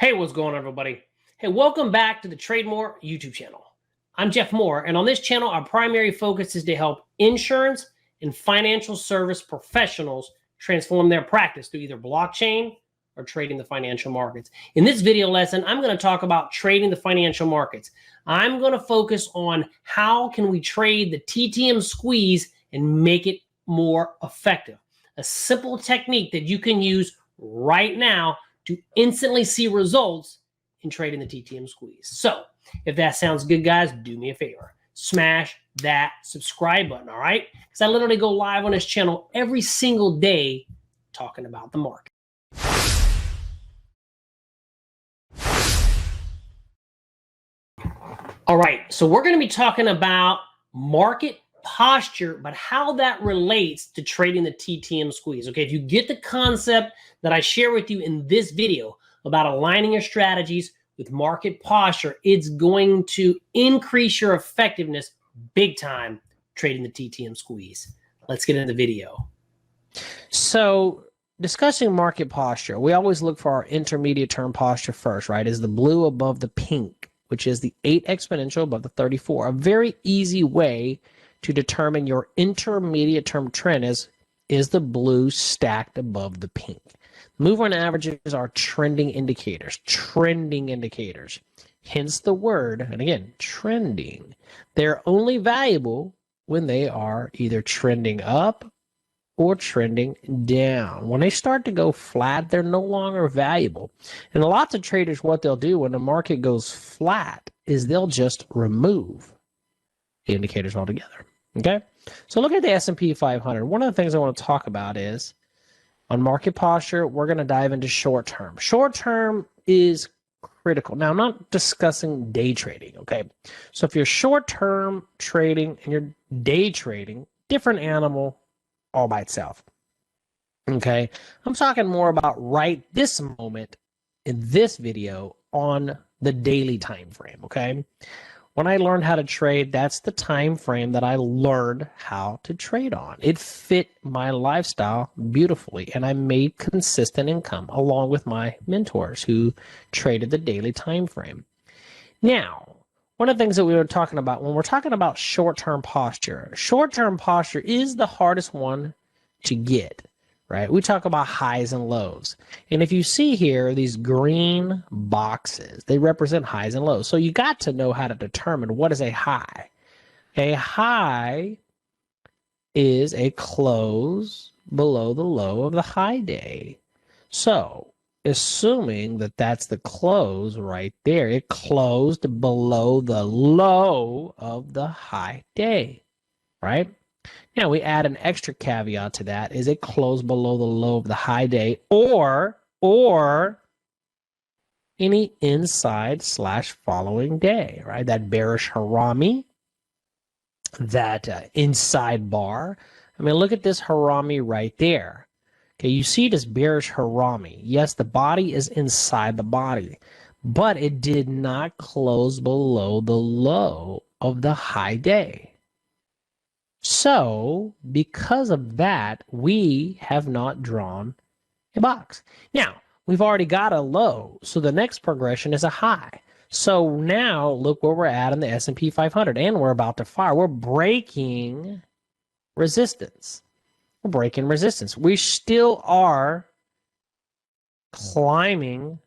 Hey, what's going on, everybody? Hey, welcome back to the Trade More YouTube channel. I'm Jeff Moore, and on this channel, our primary focus is to help insurance and financial service professionals transform their practice through either blockchain or trading the financial markets. In this video lesson, I'm going to talk about trading the financial markets. I'm going to focus on how can we trade the TTM squeeze and make it more effective. A simple technique that you can use right now to instantly see results in trading the TTM squeeze. So if that sounds good, guys, do me a favor. Smash that subscribe button, all right? Because I literally go live on this channel every single day talking about the market. All right, so we're going to be talking about market posture, but how that relates to trading the TTM squeeze. Okay, if you get the concept that I share with you in this video about aligning your strategies with market posture, it's going to increase your effectiveness big time trading the TTM squeeze. Let's get into the video. So discussing market posture, we always look for our intermediate term posture first, right? Is the blue above the pink, which is the 8 exponential above the 34. A very easy way to determine your intermediate term trend is the blue stacked above the pink. Moving averages are trending indicators, hence the word, and again, trending. They're only valuable when they are either trending up or trending down. When they start to go flat, they're no longer valuable. And lots of traders, what they'll do when the market goes flat is they'll just remove the indicators altogether. Okay, so look at the S&P 500. One of the things I want to talk about is on market posture, we're going to dive into short term. Short term is critical. Now, I'm not discussing day trading, okay? So if you're short term trading and you're day trading, different animal all by itself, okay? I'm talking more about right this moment in this video on the daily time frame, okay? When I learned how to trade, that's the time frame that I learned how to trade on. It fit my lifestyle beautifully, and I made consistent income along with my mentors who traded the daily time frame. Now, one of the things that we were talking about when we're talking about short-term posture is the hardest one to get, right? We talk about highs and lows. And if you see here, these green boxes, they represent highs and lows. So you got to know how to determine what is a high. A high is a close below the low of the high day. So assuming that that's the close right there, it closed below the low of the high day, right? Now, we add an extra caveat to that. Is it closed below the low of the high day or any inside / following day, right? That bearish harami, that inside bar. I mean, look at this harami right there. Okay, you see this bearish harami. Yes, the body is inside the body, but it did not close below the low of the high day. So, because of that, we have not drawn a box. Now, we've already got a low, so the next progression is a high. So now, look where we're at in the S&P 500, and we're about to fire. We're breaking resistance. We still are climbing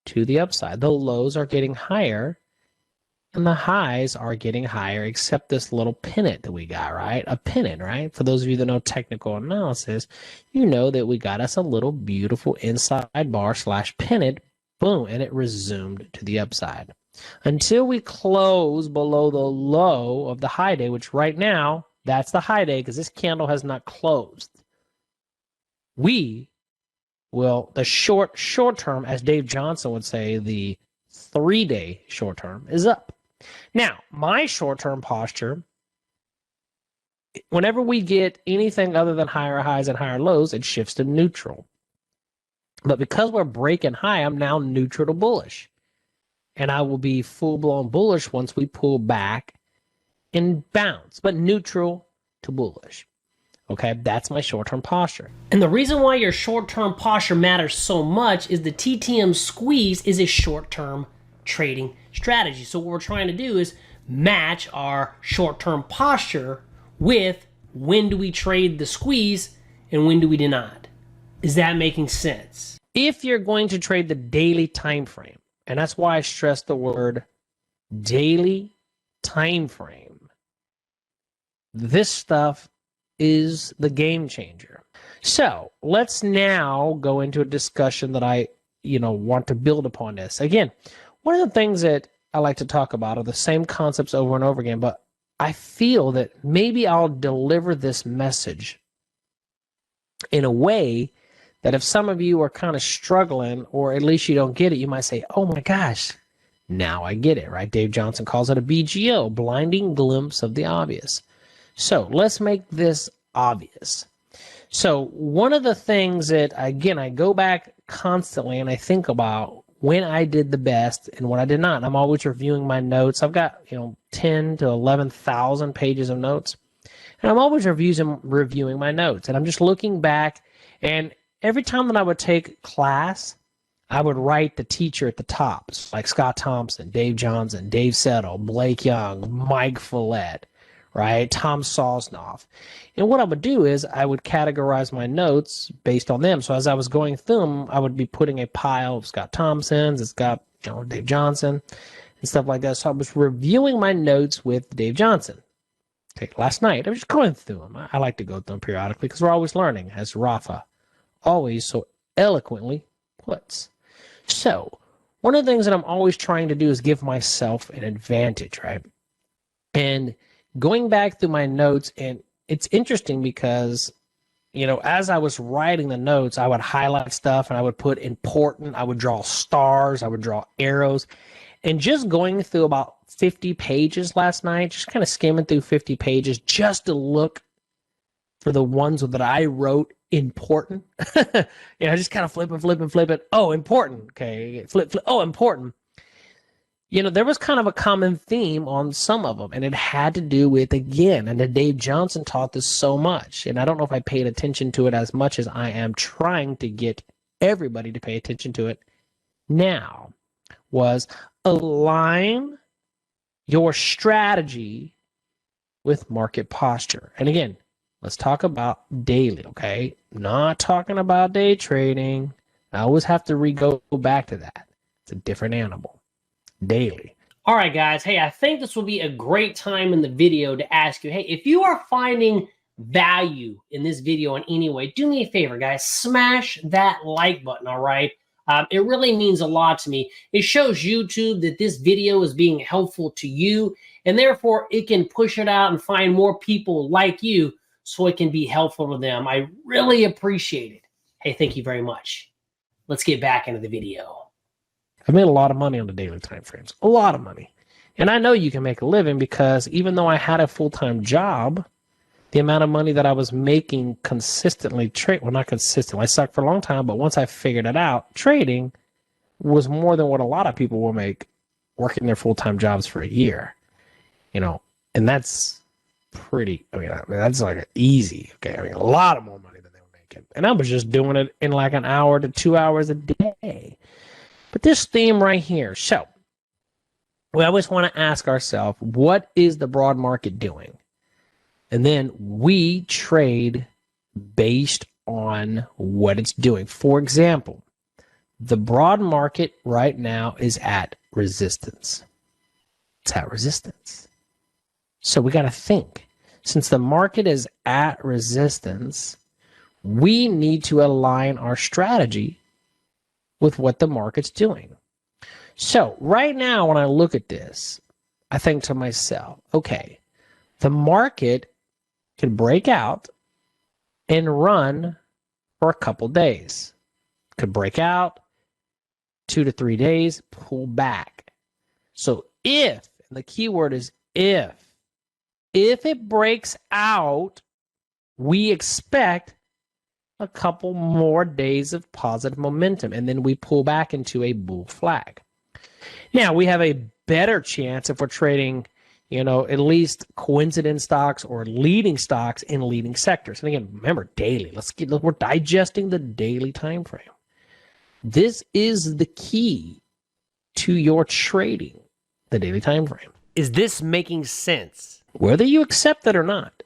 to the upside. The lows are getting higher, and the highs are getting higher, except this little pennant that we got, right? A pennant, right? For those of you that know technical analysis, you know that we got us a little beautiful inside bar / pennant, boom, and it resumed to the upside. Until we close below the low of the high day, which right now, that's the high day because this candle has not closed. We will, the short term, as Dave Johnson would say, the 3-day short term is up. Now, my short-term posture, whenever we get anything other than higher highs and higher lows, it shifts to neutral. But because we're breaking high, I'm now neutral to bullish. And I will be full-blown bullish once we pull back and bounce, but neutral to bullish. Okay, that's my short-term posture. And the reason why your short-term posture matters so much is the TTM squeeze is a short-term trading strategy. So what we're trying to do is match our short-term posture with when do we trade the squeeze and when do we not. Is that making sense? If you're going to trade the daily time frame, and that's why I stress the word daily time frame, this stuff is the game changer. So let's now go into a discussion that I want to build upon this. Again, one of the things that I like to talk about are the same concepts over and over again, but I feel that maybe I'll deliver this message in a way that if some of you are kind of struggling, or at least you don't get it, you might say, oh my gosh, now I get it, right? Dave Johnson calls it a BGO, blinding glimpse of the obvious. So let's make this obvious. So one of the things that, again, I go back constantly and I think about when I did the best and when I did not. I'm always reviewing my notes. I've got 10 to 11,000 pages of notes, and I'm always reviewing my notes. And I'm just looking back, and every time that I would take class, I would write the teacher at the top, like Scott Thompson, Dave Johnson, Dave Settle, Blake Young, Mike Follett, right? Tom Sosnoff. And what I would do is I would categorize my notes based on them. So as I was going through them, I would be putting a pile of Scott Thompson's, it's got Dave Johnson and stuff like that. So I was reviewing my notes with Dave Johnson. Okay, last night I was just going through them. I like to go through them periodically because we're always learning, as Rafa always so eloquently puts. So one of the things that I'm always trying to do is give myself an advantage, right? And going back through my notes, and it's interesting because, as I was writing the notes, I would highlight stuff and I would put important, I would draw stars, I would draw arrows, and just going through about 50 pages last night, just kind of skimming through 50 pages just to look for the ones that I wrote important. Just kind of flip it. Oh, important. Okay. Flip. Oh, important. There was kind of a common theme on some of them, and it had to do with, again, and Dave Johnson taught this so much, and I don't know if I paid attention to it as much as I am trying to get everybody to pay attention to it now, was align your strategy with market posture. And again, let's talk about daily, okay? Not talking about day trading. I always have to go back to that. It's a different animal. Daily. All right, guys. Hey, I think this will be a great time in the video to ask you, hey, if you are finding value in this video in any way, do me a favor, guys. Smash that like button, all right? It really means a lot to me. It shows YouTube that this video is being helpful to you, and therefore it can push it out and find more people like you so it can be helpful to them. I really appreciate it. Hey, thank you very much. Let's get back into the video. I've made a lot of money on the daily time frames. A lot of money. And I know you can make a living because even though I had a full-time job, the amount of money that I was making consistently not consistently, I sucked for a long time, but once I figured it out, trading was more than what a lot of people will make working their full-time jobs for a year. And that's pretty, that's like easy. Okay, a lot of more money than they were making. And I was just doing it in like an hour to 2 hours a day. But this theme right here, so we always want to ask ourselves, what is the broad market doing? And then we trade based on what it's doing. For example, the broad market right now is at resistance. It's at resistance. So we got to think. Since the market is at resistance, we need to align our strategy with what the market's doing. So right now, when I look at this, I think to myself, okay, the market can break out and run for a couple days. Could break out 2 to 3 days, pull back. So if, and the key word is if it breaks out, we expect a couple more days of positive momentum, and then we pull back into a bull flag. Now, we have a better chance if we're trading, at least coincidence stocks or leading stocks in leading sectors. And again, remember daily. We're digesting the daily time frame. This is the key to your trading, the daily time frame. Is this making sense? Whether you accept it or not,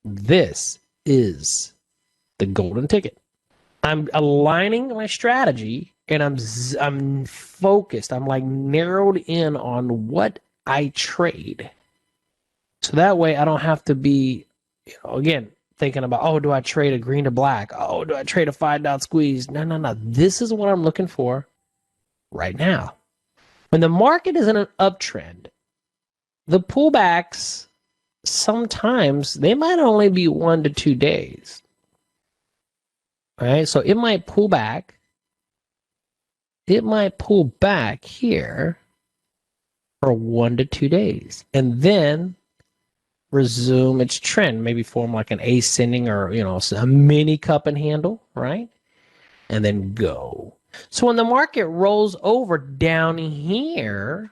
this is the golden ticket. I'm aligning my strategy, and I'm focused. I'm like narrowed in on what I trade. So that way I don't have to be, again, thinking about, oh, do I trade a green to black? Oh, do I trade a 5-dot squeeze? No. This is what I'm looking for right now. When the market is in an uptrend, the pullbacks, sometimes they might only be 1 to 2 days. All right, so it might pull back. It might pull back here for 1 to 2 days, and then resume its trend, maybe form like an ascending or a mini cup and handle, right? And then go. So when the market rolls over down here,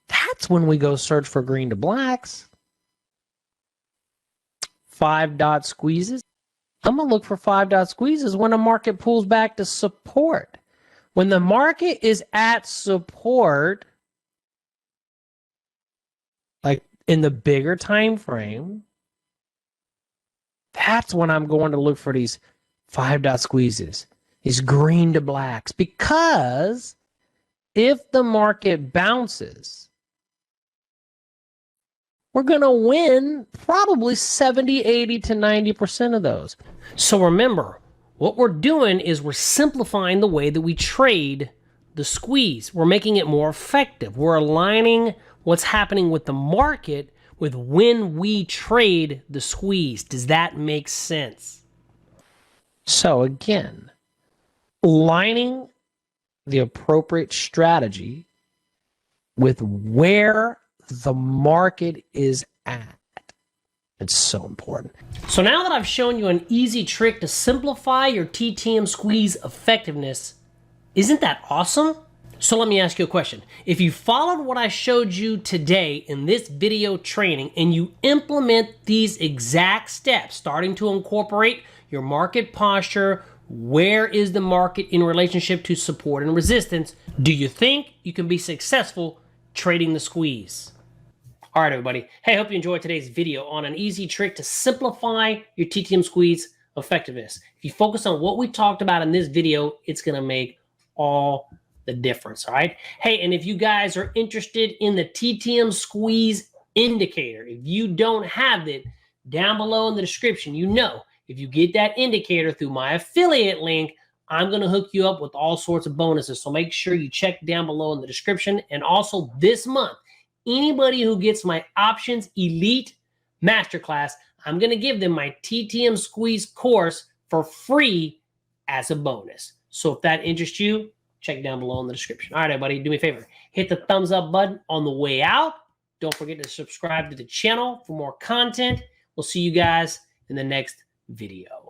that's when we go search for green to blacks, 5-dot squeezes. I'm going to look for 5-dot squeezes when the market pulls back to support. When the market is at support, like in the bigger time frame, that's when I'm going to look for these 5-dot squeezes, these green to blacks. Because if the market bounces, we're going to win probably 70, 80 to 90% of those. So remember, what we're doing is we're simplifying the way that we trade the squeeze. We're making it more effective. We're aligning what's happening with the market with when we trade the squeeze. Does that make sense? So again, aligning the appropriate strategy with where the market is at. It's so important. So now that I've shown you an easy trick to simplify your TTM squeeze effectiveness, isn't that awesome? So let me ask you a question. If you followed what I showed you today in this video training and you implement these exact steps, starting to incorporate your market posture, where is the market in relationship to support and resistance, do you think you can be successful trading the squeeze? All right, everybody. Hey, I hope you enjoyed today's video on an easy trick to simplify your TTM squeeze effectiveness. If you focus on what we talked about in this video, it's going to make all the difference, all right? Hey, and if you guys are interested in the TTM squeeze indicator, if you don't have it, down below in the description, if you get that indicator through my affiliate link, I'm going to hook you up with all sorts of bonuses. So make sure you check down below in the description. And also this month, anybody who gets my Options Elite Masterclass, I'm going to give them my TTM Squeeze course for free as a bonus. So if that interests you, check down below in the description. All right, everybody, do me a favor. Hit the thumbs up button on the way out. Don't forget to subscribe to the channel for more content. We'll see you guys in the next video.